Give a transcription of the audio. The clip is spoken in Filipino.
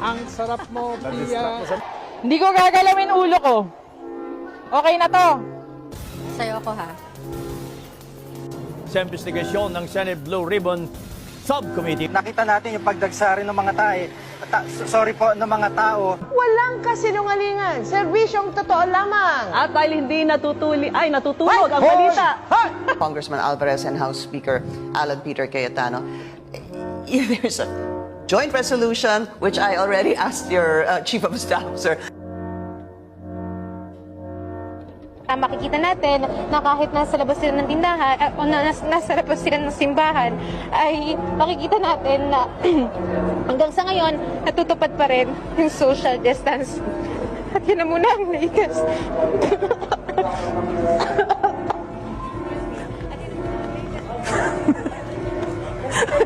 Ang sarap mo, Pia. Hindi ko gagalawin ulo ko. Okay na to. Sa'yo ako ha. Sa investigasyon ng Senate Blue Ribbon Subcommittee. Nakita natin yung pagdagsari ng mga ng mga tao. Walang kasinungalingan. Serbisyong totoo lamang. At dahil hindi natutulog ang balita. Congressman Alvarez and House Speaker Alan Peter Cayetano. There's a joint resolution which I already asked your Chief of Staff, sir. Makikita natin na kahit nasa labas sila ng tindahan, o nasa labas sila ng simbahan, ay makikita natin na hanggang sa ngayon, natutupad pa rin yung social distance. At yun na muna ang latest.